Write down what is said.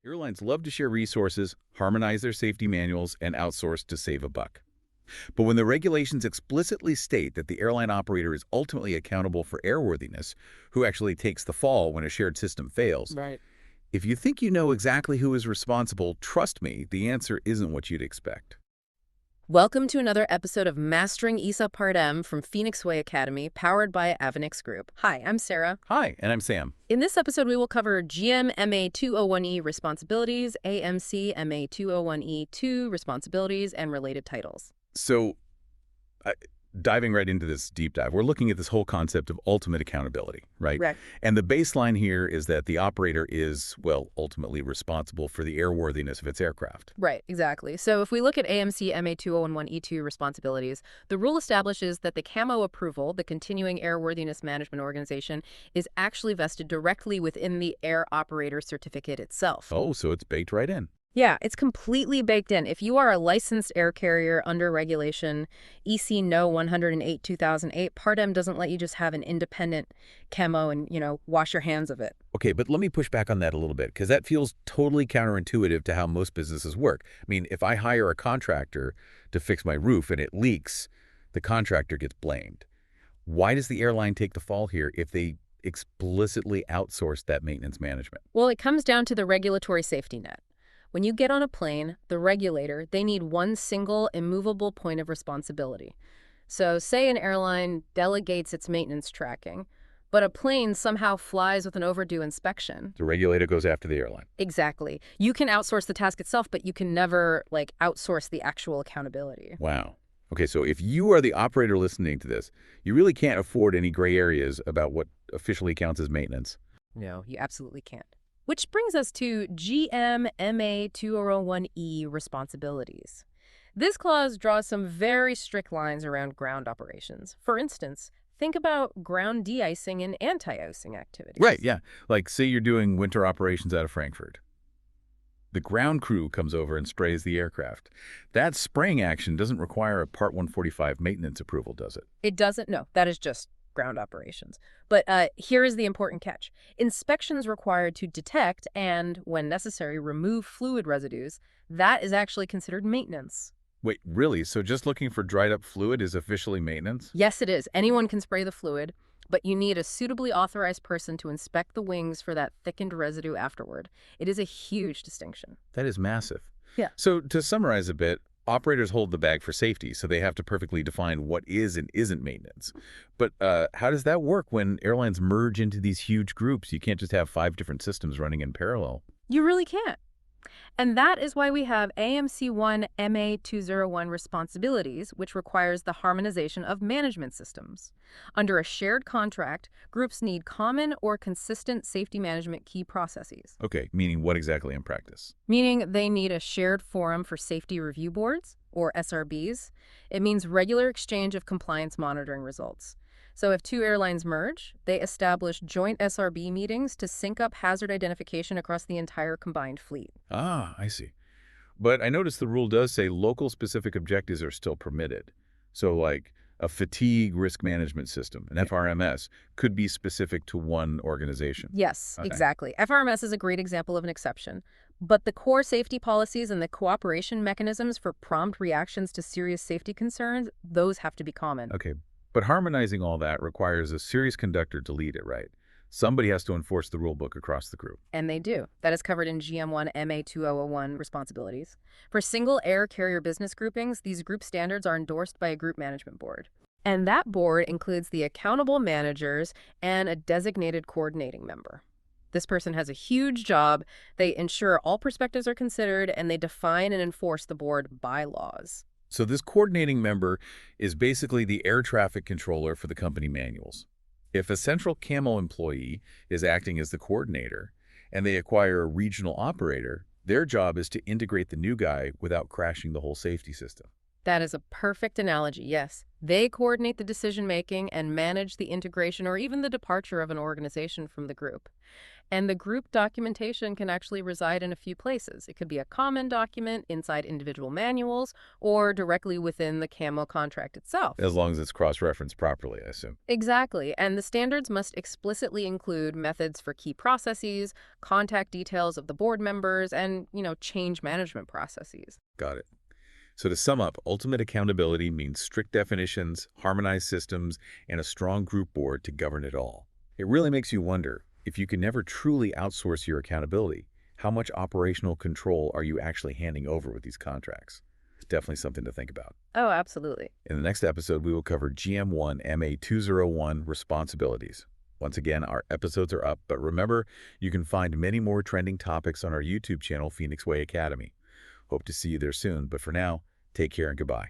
Airlines love to share resources, harmonize their safety manuals, and outsource to save a buck. But when the regulations explicitly state that the airline operator is ultimately accountable for airworthiness, who actually takes the fall when a shared system fails, Right. if you think you know exactly who is responsible, trust me, the answer isn't what you'd expect. Welcome to another episode of Mastering EASA Part M from Phoenix Way Academy, powered by Avinix Group. Hi, I'm Sarah. Hi, and I'm Sam. In this episode, we will cover GM M.A.201 responsibilities, AMC M.A.201E2 responsibilities, and related titles. So, diving right into this deep dive, we're looking at this whole concept of ultimate accountability, right? Right. And the baseline here is that the operator is, well, ultimately responsible for the airworthiness of its aircraft. Right, exactly. So if we look at AMC M.A.201E2 responsibilities, the rule establishes that the CAMO approval, the Continuing Airworthiness Management Organization, is actually vested directly within the air operator certificate itself. Oh, so it's baked right in. Yeah, it's completely baked in. If you are a licensed air carrier under regulation EC No. 108/2008, Part M doesn't let you just have an independent CAMO and, wash your hands of it. Okay, but let me push back on that a little bit, because that feels totally counterintuitive to how most businesses work. I mean, if I hire a contractor to fix my roof and it leaks, the contractor gets blamed. Why does the airline take the fall here if they explicitly outsource that maintenance management? Well, it comes down to the regulatory safety net. When you get on a plane, the regulator, they need one single immovable point of responsibility. So say an airline delegates its maintenance tracking, but a plane somehow flies with an overdue inspection. The regulator goes after the airline. Exactly. You can outsource the task itself, but you can never, outsource the actual accountability. Wow. Okay, so if you are the operator listening to this, you really can't afford any gray areas about what officially counts as maintenance. No, you absolutely can't. Which brings us to GM M.A.201E responsibilities. This clause draws some very strict lines around ground operations. For instance, think about ground de-icing and anti-icing activities. Right, yeah. Like, say you're doing winter operations out of Frankfurt. The ground crew comes over and sprays the aircraft. That spraying action doesn't require a Part 145 maintenance approval, does it? It doesn't, no. That is just ground operations. But here is the important catch. Inspections required to detect and, when necessary, remove fluid residues, that is actually considered maintenance. Wait, really? So just looking for dried up fluid is officially maintenance? Yes, it is. Anyone can spray the fluid, but you need a suitably authorized person to inspect the wings for that thickened residue afterward. It is a huge distinction. That is massive. Yeah. So to summarize a bit, operators hold the bag for safety, so they have to perfectly define what is and isn't maintenance. But how does that work when airlines merge into these huge groups? You can't just have 5 different systems running in parallel. You really can't. And that is why we have AMC M.A.201 responsibilities, which requires the harmonization of management systems. Under a shared contract, groups need common or consistent safety management key processes. Okay, meaning what exactly in practice? Meaning they need a shared forum for safety review boards, or SRBs. It means regular exchange of compliance monitoring results. So if 2 airlines merge, they establish joint SRB meetings to sync up hazard identification across the entire combined fleet. Ah, I see. But I noticed the rule does say local specific objectives are still permitted. So like a fatigue risk management system, an FRMS, could be specific to one organization. Yes, Okay. exactly. FRMS is a great example of an exception. But the core safety policies and the cooperation mechanisms for prompt reactions to serious safety concerns, those have to be common. Okay, but harmonizing all that requires a serious conductor to lead it, right? Somebody has to enforce the rule book across the group. And they do. That is covered in GM1 M.A.201 responsibilities. For single air carrier business groupings, these group standards are endorsed by a group management board. And that board includes the accountable managers and a designated coordinating member. This person has a huge job. They ensure all perspectives are considered, and they define and enforce the board bylaws. So this coordinating member is basically the air traffic controller for the company manuals. If a central CAMO employee is acting as the coordinator and they acquire a regional operator, their job is to integrate the new guy without crashing the whole safety system. That is a perfect analogy, yes. They coordinate the decision-making and manage the integration or even the departure of an organization from the group. And the group documentation can actually reside in a few places. It could be a common document inside individual manuals or directly within the CAMO contract itself. As long as it's cross-referenced properly, I assume. Exactly. And the standards must explicitly include methods for key processes, contact details of the board members, and, change management processes. Got it. So to sum up, ultimate accountability means strict definitions, harmonized systems, and a strong group board to govern it all. It really makes you wonder, if you can never truly outsource your accountability, how much operational control are you actually handing over with these contracts? It's definitely something to think about. Oh, absolutely. In the next episode, we will cover GM1 MA201 responsibilities. Once again, our episodes are up, but remember, you can find many more trending topics on our YouTube channel, Phoenix Way Academy. Hope to see you there soon, but for now, take care and goodbye.